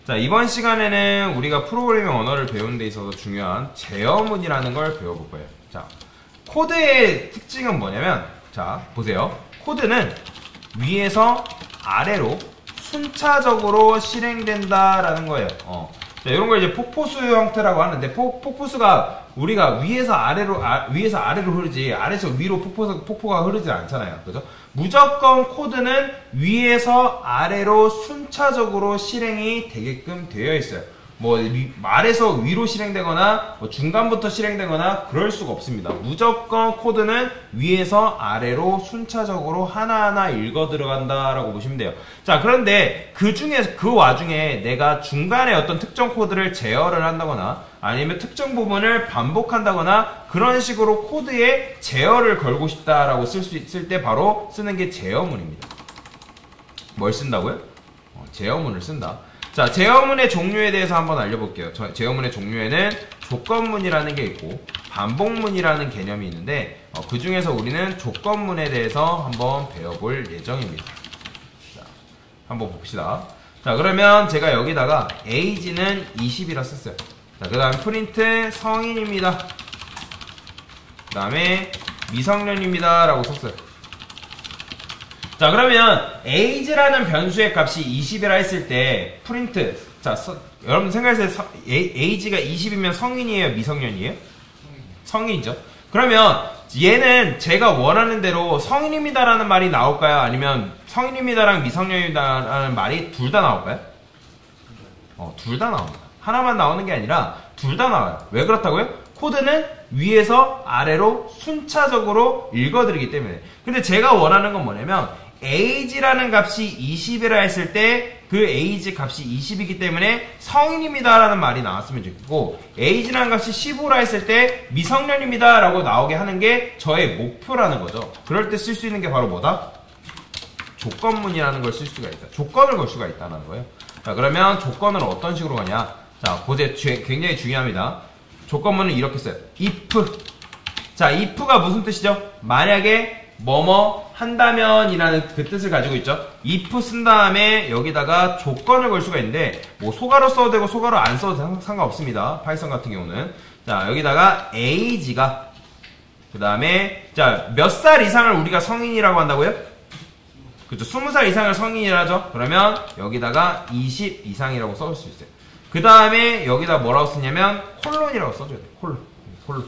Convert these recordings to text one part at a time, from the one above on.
자, 이번 시간에는 우리가 프로그래밍 언어를 배우는 데 있어서 중요한 제어문이라는 걸 배워볼 거예요. 자, 코드의 특징은 뭐냐면, 자, 보세요. 코드는 위에서 아래로 순차적으로 실행된다라는 거예요. 자, 이런 걸 이제 폭포수 형태라고 하는데, 폭포수가 우리가 위에서 아래로 흐르지, 아래에서 위로 폭포가 흐르지 않잖아요. 그죠? 무조건 코드는 위에서 아래로 순차적으로 실행이 되게끔 되어 있어요. 뭐 아래에서 위로 실행되거나 뭐 중간부터 실행되거나 그럴 수가 없습니다. 무조건 코드는 위에서 아래로 순차적으로 하나하나 읽어 들어간다라고 보시면 돼요. 자, 그런데 그 와중에 내가 중간에 어떤 특정 코드를 제어를 한다거나 아니면 특정 부분을 반복한다거나 그런 식으로 코드에 제어를 걸고 싶다라고 쓸 수 있을 때 바로 쓰는 게 제어문입니다. 뭘 쓴다고요? 제어문을 쓴다. 자, 제어문의 종류에 대해서 한번 알려볼게요. 제어문의 종류에는 조건문이라는 게 있고 반복문이라는 개념이 있는데 그 중에서 우리는 조건문에 대해서 한번 배워볼 예정입니다. 자, 한번 봅시다. 자, 그러면 제가 여기다가 age는 20이라 썼어요. 자, 그 다음 프린트 성인입니다. 그 다음에 미성년입니다 라고 썼어요. 자, 그러면 age라는 변수의 값이 20이라 했을 때 프린트, 자, 여러분 생각해보세요. age가 20이면 성인이에요, 미성년이에요? 성인이죠. 그러면 얘는 제가 원하는 대로 성인입니다라는 말이 나올까요? 아니면 성인입니다랑 미성년이다라는 말이 둘 다 나올까요? 둘 다 나옵니다. 하나만 나오는 게 아니라 둘 다 나와요. 왜 그렇다고요? 코드는 위에서 아래로 순차적으로 읽어드리기 때문에. 근데 제가 원하는 건 뭐냐면 age라는 값이 20이라 했을 때 그 age 값이 20이기 때문에 성인입니다 라는 말이 나왔으면 좋겠고, age라는 값이 15라 했을 때 미성년입니다 라고 나오게 하는 게 저의 목표라는 거죠. 그럴 때 쓸 수 있는 게 바로 뭐다? 조건문이라는 걸 쓸 수가 있다. 조건을 걸 수가 있다는 거예요. 자, 그러면 조건을 어떤 식으로 가냐? 자, 보세요. 굉장히 중요합니다. 조건문은 이렇게 써요. if. 자, if가 무슨 뜻이죠? 만약에 뭐뭐 한다면 이라는 그 뜻을 가지고 있죠. if 쓴 다음에 여기다가 조건을 걸 수가 있는데 뭐 소가로 써도 되고 소가로 안 써도 상관없습니다. 파이썬 같은 경우는. 자, 여기다가 age가 그 다음에 자, 몇 살 이상을 우리가 성인이라고 한다고요? 그렇죠. 20살 이상을 성인이라죠. 그러면 여기다가 20 이상이라고 써줄 수 있어요. 그 다음에 여기다 뭐라고 쓰냐면 콜론이라고 써줘야 돼요. 콜론.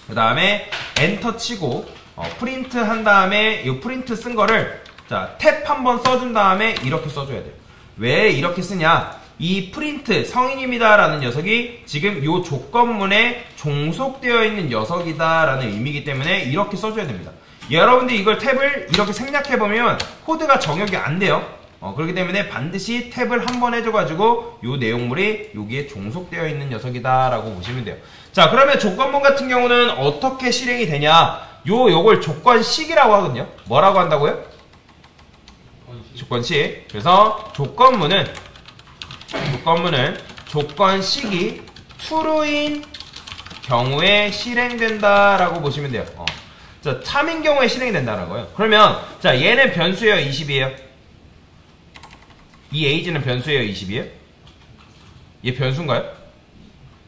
그 다음에 엔터 치고 프린트 한 다음에 이 프린트 쓴 거를 자, 탭 한번 써준 다음에 이렇게 써줘야 돼요. 왜 이렇게 쓰냐? 이 프린트 성인입니다 라는 녀석이 지금 이 조건문에 종속되어 있는 녀석이다 라는 의미이기 때문에 이렇게 써줘야 됩니다. 여러분들 이걸 탭을 이렇게 생략해보면 코드가 정역이 안 돼요. 그렇기 때문에 반드시 탭을 한번 해줘가지고 이 내용물이 여기에 종속되어 있는 녀석이다 라고 보시면 돼요. 자, 그러면 조건문 같은 경우는 어떻게 실행이 되냐? 요걸 조건식이라고 하거든요. 뭐라고 한다고요? 조건식. 그래서 조건문은 조건식이 true인 경우에 실행된다 라고 보시면 돼요. 자, 참인 경우에 실행이 된다는 거예요. 그러면 자, 얘는 변수예요, 20이에요? 이 age는 변수예요, 20이에요? 얘 변수인가요?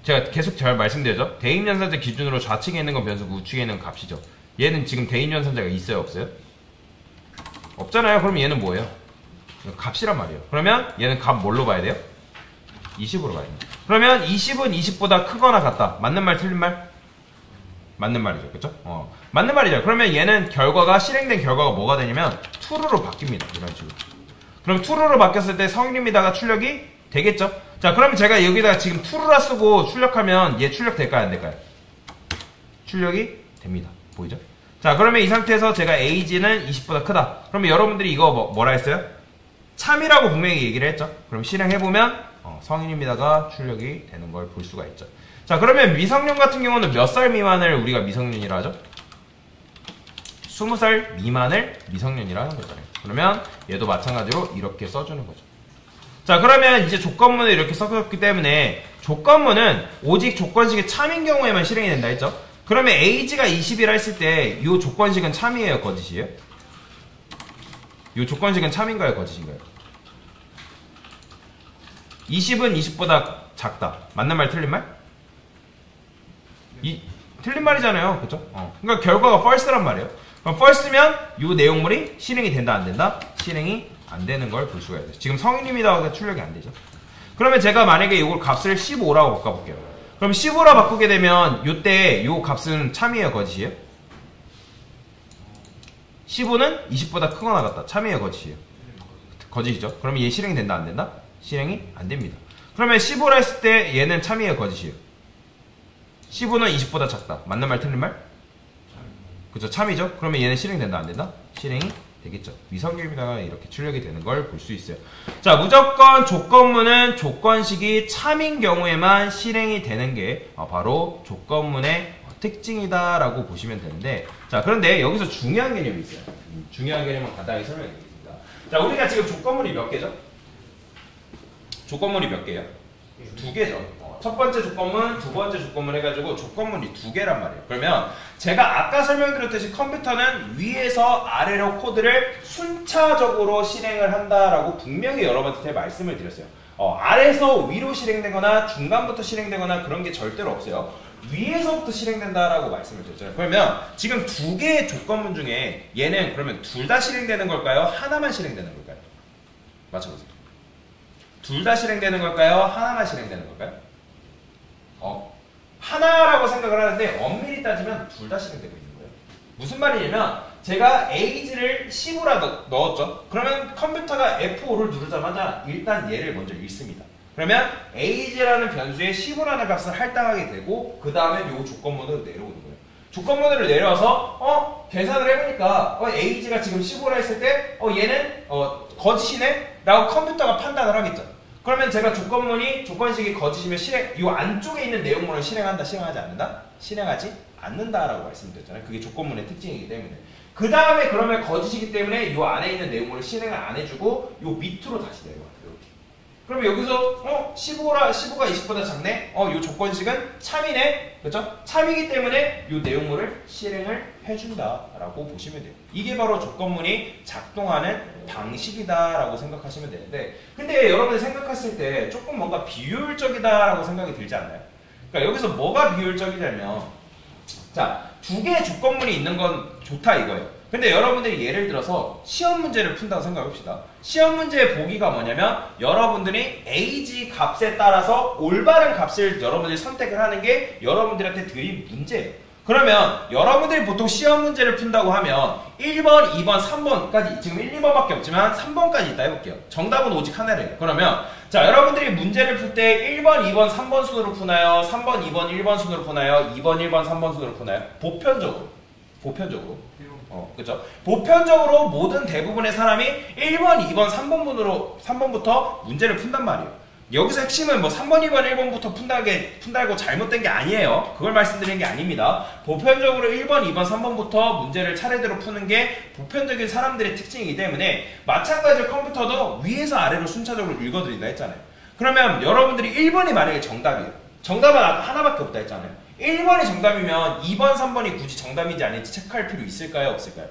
제가 계속 잘 말씀드렸죠? 대입연산자 기준으로 좌측에 있는 건 변수고 우측에 있는 건 값이죠. 얘는 지금 대입연산자가 있어요, 없어요? 없잖아요. 그럼 얘는 뭐예요? 값이란 말이에요. 그러면 얘는 값 뭘로 봐야 돼요? 20으로 봐야 돼요. 그러면 20은 20보다 크거나 같다. 맞는 말, 틀린 말? 맞는 말이죠. 그쵸? 맞는 말이죠. 그러면 얘는 실행된 결과가 뭐가 되냐면 true로 바뀝니다. 이런 식으로. 그럼 true로 바뀌었을 때 성인입니다가 출력이 되겠죠? 자, 그러면 제가 여기다가 지금 true라 쓰고 출력하면 얘 출력될까요? 안 될까요? 출력이 됩니다. 보이죠? 자, 그러면 이 상태에서 제가 age는 20보다 크다. 그러면 여러분들이 이거 뭐라 했어요? 참이라고 분명히 얘기를 했죠? 그럼 실행해보면 성인입니다가 출력이 되는 걸 볼 수가 있죠. 자, 그러면 미성년 같은 경우는 몇 살 미만을 우리가 미성년이라 하죠? 20살 미만을 미성년이라 하는 거잖아요. 그러면 얘도 마찬가지로 이렇게 써주는 거죠. 자, 그러면 이제 조건문을 이렇게 썼기 때문에 조건문은 오직 조건식이 참인 경우에만 실행이 된다 했죠? 그러면 age가 20이라 했을 때 이 조건식은 참이에요, 거짓이에요? 이 조건식은 참인가요, 거짓인가요? 20은 20보다 작다. 맞는 말 틀린 말? 틀린 말이잖아요. 그쵸? 그러니까 결과가 false란 말이에요. 그럼 false면 이 내용물이 실행이 된다 안 된다? 실행이 안 되는 걸 볼 수가 있어요. 지금 성인입니다. 출력이 안 되죠. 그러면 제가 만약에 이걸 값을 15라고 바꿔볼게요. 그럼 15라 바꾸게 되면 이때 이 값은 참이에요, 거짓이에요? 15는 20보다 크거나 같다. 참이에요, 거짓이에요? 거짓이죠. 그러면 얘 실행이 된다 안 된다? 실행이 안 됩니다. 그러면 15라 했을 때 얘는 참이에요, 거짓이에요? 15는 20보다 작다. 맞는 말 틀린 말? 그쵸, 참이죠. 그러면 얘는 실행이 된다 안 된다? 실행이 되겠죠. 미성년자가 이렇게 출력이 되는 걸 볼 수 있어요. 자, 무조건 조건문은 조건식이 참인 경우에만 실행이 되는 게 바로 조건문의 특징이다 라고 보시면 되는데, 자, 그런데 여기서 중요한 개념이 있어요. 중요한 개념을 간단히 설명해 드리겠습니다. 자, 우리가 지금 조건문이 몇 개죠? 조건문이 몇 개예요? 두 개죠. 첫 번째 조건문, 두 번째 조건문 해가지고 조건문이 두 개란 말이에요. 그러면 제가 아까 설명드렸듯이 컴퓨터는 위에서 아래로 코드를 순차적으로 실행을 한다라고 분명히 여러분한테 말씀을 드렸어요. 아래에서 위로 실행되거나 중간부터 실행되거나 그런 게 절대로 없어요. 위에서부터 실행된다라고 말씀을 드렸잖아요. 그러면 지금 두 개의 조건문 중에 얘는 그러면 둘 다 실행되는 걸까요? 하나만 실행되는 걸까요? 맞춰보세요. 둘 다 실행되는 걸까요? 하나만 실행되는 걸까요? 하나라고 생각을 하는데 엄밀히 따지면 둘 다 실행되고 있는 거예요. 무슨 말이냐면 제가 age를 15라 넣었죠. 그러면 컴퓨터가 F5를 누르자마자 일단 얘를 먼저 읽습니다. 그러면 age라는 변수에 15라는 값을 할당하게 되고 그 다음에 요 조건문으로 내려오는 거예요. 조건문으로 내려와서 계산을 해보니까 age가 지금 15라 했을 때 얘는 거짓이네? 라고 컴퓨터가 판단을 하겠죠. 그러면 제가 조건식이 거짓이면 이 안쪽에 있는 내용물을 실행한다, 실행하지 않는다? 실행하지 않는다라고 말씀드렸잖아요. 그게 조건문의 특징이기 때문에. 그 다음에 그러면 거짓이기 때문에 이 안에 있는 내용물을 실행을 안 해주고 이 밑으로 다시 내려와요. 이렇게. 그러면 여기서 15가 20보다 작네? 이 조건식은 참이네? 그렇죠? 참이기 때문에 이 내용물을 실행을 해준다라고 보시면 돼요. 이게 바로 조건문이 작동하는 방식이다라고 생각하시면 되는데, 근데 여러분이 생각했을 때 조금 뭔가 비효율적이다라고 생각이 들지 않나요? 그러니까 여기서 뭐가 비효율적이냐면, 자, 두 개의 조건문이 있는 건 좋다 이거예요. 근데 여러분들이 예를 들어서 시험 문제를 푼다고 생각해봅시다. 시험 문제의 보기가 뭐냐면 여러분들이 age 값에 따라서 올바른 값을 여러분들이 선택을 하는 게 여러분들한테 드린 문제예요. 그러면 여러분들이 보통 시험 문제를 푼다고 하면 1번, 2번, 3번까지 지금 1, 2번밖에 없지만 3번까지 있다 해볼게요. 정답은 오직 하나래요. 그러면 자, 여러분들이 문제를 풀 때 1번, 2번, 3번 순으로 푸나요? 3번, 2번, 1번 순으로 푸나요? 2번, 1번, 3번 순으로 푸나요? 보편적으로. 그죠? 보편적으로 모든 대부분의 사람이 1번, 2번, 3번부터 문제를 푼단 말이에요. 여기서 핵심은 뭐 3번, 2번, 1번부터 푼다고 잘못된 게 아니에요. 그걸 말씀드리는 게 아닙니다. 보편적으로 1번, 2번, 3번부터 문제를 차례대로 푸는 게 보편적인 사람들의 특징이기 때문에 마찬가지로 컴퓨터도 위에서 아래로 순차적으로 읽어드린다 했잖아요. 그러면 여러분들이 1번이 만약에 정답이에요. 정답은 하나밖에 없다 했잖아요. 1번이 정답이면 2번, 3번이 굳이 정답인지 아닌지 체크할 필요 있을까요? 없을까요?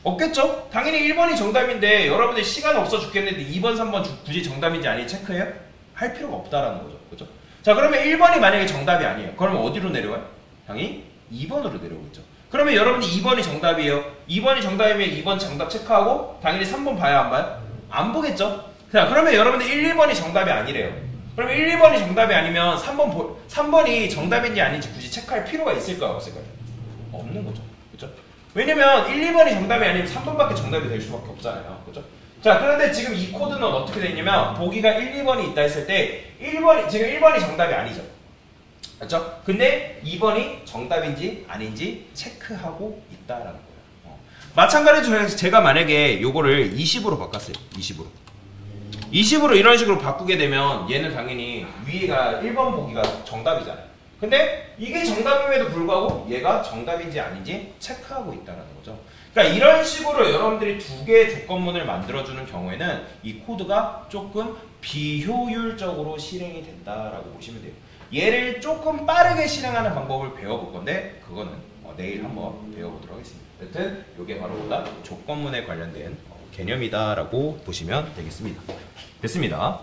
없겠죠? 당연히 1번이 정답인데 여러분들 시간 없어 죽겠는데 2번, 3번 굳이 정답인지 아닌지 체크해요? 할 필요가 없다라는 거죠. 그죠? 자, 그러면 1번이 만약에 정답이 아니에요. 그러면 어디로 내려와요? 당연히 2번으로 내려오겠죠. 그러면 여러분들 2번이 정답이에요. 2번이 정답이면 2번 정답 체크하고 당연히 3번 봐요? 안 봐요? 안 보겠죠? 자, 그러면 여러분들 1, 2번이 정답이 아니래요. 그러면 1, 2번이 정답이 아니면 3번이 정답인지 아닌지 굳이 체크할 필요가 있을까요? 없을까요? 없는 거죠. 그죠? 왜냐면 1, 2번이 정답이 아니면 3번밖에 정답이 될 수밖에 없잖아요. 그죠? 자, 그런데 지금 이 코드는 어떻게 되어 있냐면 보기가 1, 2번이 있다 했을 때 지금 1번이 정답이 아니죠. 그렇죠? 근데 2번이 정답인지 아닌지 체크하고 있다라는 거예요. 마찬가지로 제가 만약에 요거를 20으로 바꿨어요. 20으로 이런 식으로 바꾸게 되면 얘는 당연히 위에가 1번 보기가 정답이잖아요. 근데 이게 정답임에도 불구하고 얘가 정답인지 아닌지 체크하고 있다는 거죠. 그러니까 이런 식으로 여러분들이 두 개의 조건문을 만들어주는 경우에는 이 코드가 조금 비효율적으로 실행이 된다라고 보시면 돼요. 얘를 조금 빠르게 실행하는 방법을 배워볼 건데 그거는 내일 한번 배워보도록 하겠습니다. 여튼 이게 바로 조건문에 관련된 개념이다라고 보시면 되겠습니다. 됐습니다.